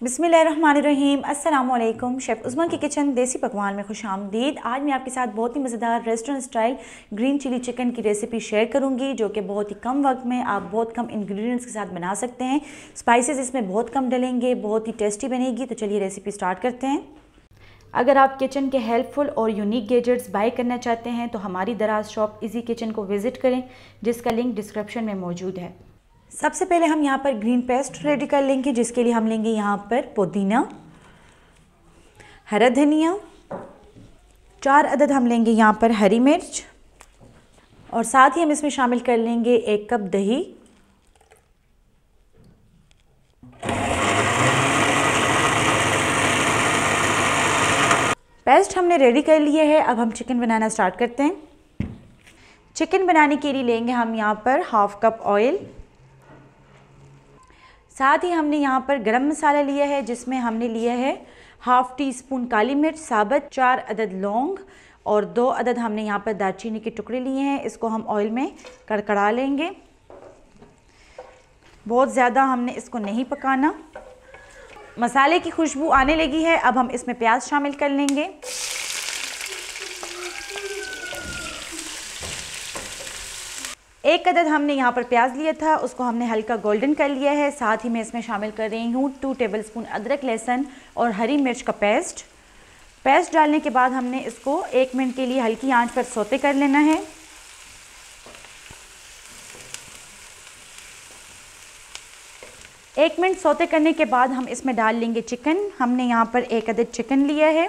बिस्मिल्लाहिर्रहमानिर्रहीम। अस्सलाम वालेकुम। शेफ़ उस्मा की किचन देसी पकवान में खुशामदीद। आज मैं आपके साथ बहुत ही मज़ेदार restaurant style green chilli chicken की रेसिपी शेयर करूंगी, जो कि बहुत ही कम वक्त में आप बहुत कम इंग्रेडिएंट्स के साथ बना सकते हैं। स्पाइसेस इसमें बहुत कम डलेंगे, बहुत ही टेस्टी बनेगी। तो चलिए रेसिपी स्टार्ट करते हैं। अगर आप किचन के हेल्पफुल और यूनिक गैजेट्स बाय करना चाहते हैं तो हमारी दराज शॉप इजी किचन को विज़िट करें, जिसका लिंक डिस्क्रिप्शन में मौजूद है। सबसे पहले हम यहाँ पर ग्रीन पेस्ट रेडी कर लेंगे, जिसके लिए हम लेंगे यहाँ पर पुदीना, हरा धनिया, 4 अदद हम लेंगे यहाँ पर हरी मिर्च, और साथ ही हम इसमें शामिल कर लेंगे 1 कप दही, पेस्ट हमने रेडी कर लिए है। अब हम चिकन बनाना स्टार्ट करते हैं। चिकन बनाने के लिए लेंगे हम यहाँ पर 1/2 कप ऑयल, साथ ही हमने यहाँ पर गरम मसाला लिया है, जिसमें हमने लिया है 1/2 टीस्पून काली मिर्च साबुत, 4 अदद लौंग और 2 अदद हमने यहाँ पर दालचीनी के टुकड़े लिए हैं। इसको हम ऑयल में कड़कड़ा लेंगे। बहुत ज़्यादा हमने इसको नहीं पकाना। मसाले की खुशबू आने लगी है। अब हम इसमें प्याज शामिल कर लेंगे। एक अदद हमने यहाँ पर प्याज लिया था, उसको हमने हल्का गोल्डन कर लिया है। साथ ही मैं इसमें शामिल कर रही हूँ 2 टेबलस्पून अदरक, लहसुन और हरी मिर्च का पेस्ट डालने के बाद हमने इसको 1 मिनट के लिए हल्की आंच पर सौते कर लेना है। एक मिनट सौते करने के बाद हम इसमें डाल लेंगे चिकन। हमने यहाँ पर 1 अदद चिकन लिया है।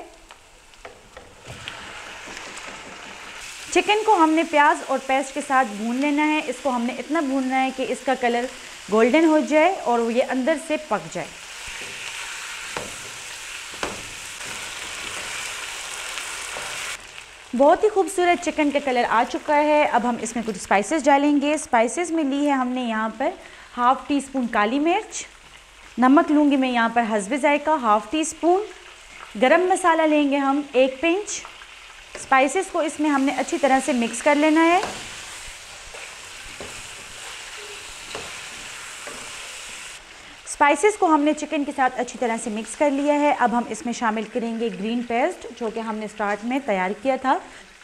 चिकन को हमने प्याज और पेस्ट के साथ भून लेना है। इसको हमने इतना भूनना है कि इसका कलर गोल्डन हो जाए और ये अंदर से पक जाए। बहुत ही खूबसूरत चिकन का कलर आ चुका है। अब हम इसमें कुछ स्पाइसेस डालेंगे। स्पाइसेस में ली है हमने यहाँ पर 1/2 टीस्पून काली मिर्च, नमक लूँगी मैं यहाँ पर हस्बे जायका 1/2 टीस्पून, गरम मसाला लेंगे हम 1 पिंच। स्पाइसेस को इसमें हमने अच्छी तरह से मिक्स कर लेना है। स्पाइसेस को हमने चिकन के साथ अच्छी तरह से मिक्स कर लिया है। अब हम इसमें शामिल करेंगे ग्रीन पेस्ट, जो कि हमने स्टार्ट में तैयार किया था,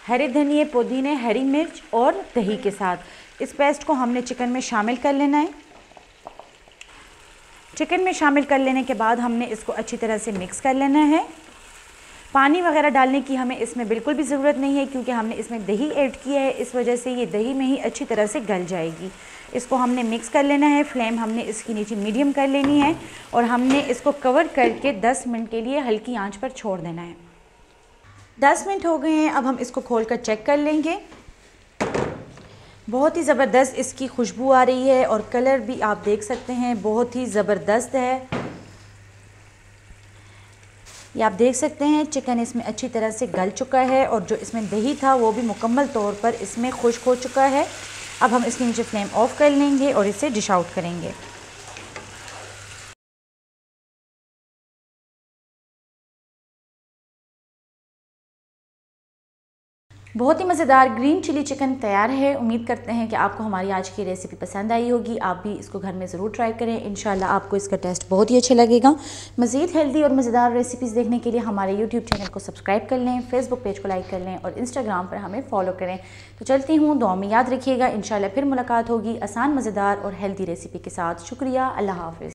हरे धनिए, पुदीने, हरी मिर्च और दही के साथ। इस पेस्ट को हमने चिकन में शामिल कर लेना है। चिकन में शामिल कर लेने के बाद हमने इसको अच्छी तरह से मिक्स कर लेना है। पानी वगैरह डालने की हमें इसमें बिल्कुल भी ज़रूरत नहीं है, क्योंकि हमने इसमें दही ऐड किया है। इस वजह से ये दही में ही अच्छी तरह से गल जाएगी। इसको हमने मिक्स कर लेना है। फ्लेम हमने इसकी नीचे मीडियम कर लेनी है और हमने इसको कवर करके 10 मिनट के लिए हल्की आंच पर छोड़ देना है। 10 मिनट हो गए हैं। अब हम इसको खोलकर चेक कर लेंगे। बहुत ही ज़बरदस्त इसकी खुशबू आ रही है और कलर भी आप देख सकते हैं, बहुत ही ज़बरदस्त है। ये आप देख सकते हैं चिकन इसमें अच्छी तरह से गल चुका है और जो इसमें दही था वो भी मुकम्मल तौर पर इसमें खुश्क हो चुका है। अब हम इसके नीचे फ्लेम ऑफ कर लेंगे और इसे डिश आउट करेंगे। बहुत ही मज़ेदार ग्रीन चिली चिकन तैयार है। उम्मीद करते हैं कि आपको हमारी आज की रेसिपी पसंद आई होगी। आप भी इसको घर में ज़रूर ट्राई करें। इंशाल्लाह आपको इसका टेस्ट बहुत ही अच्छा लगेगा। मज़ीद हेल्दी और मज़ेदार रेसिपीज़ देखने के लिए हमारे यूट्यूब चैनल को सब्सक्राइब कर लें, फेसबुक पेज को लाइक कर लें और इंस्टाग्राम पर हमें फॉलो करें। तो चलती हूँ, दुआ में याद रखिएगा। इंशाल्लाह फिर मुलाकात होगी आसान, मज़ेदार और हेल्दी रेसिपी के साथ। शुक्रिया। अल्लाह हाफ़िज़।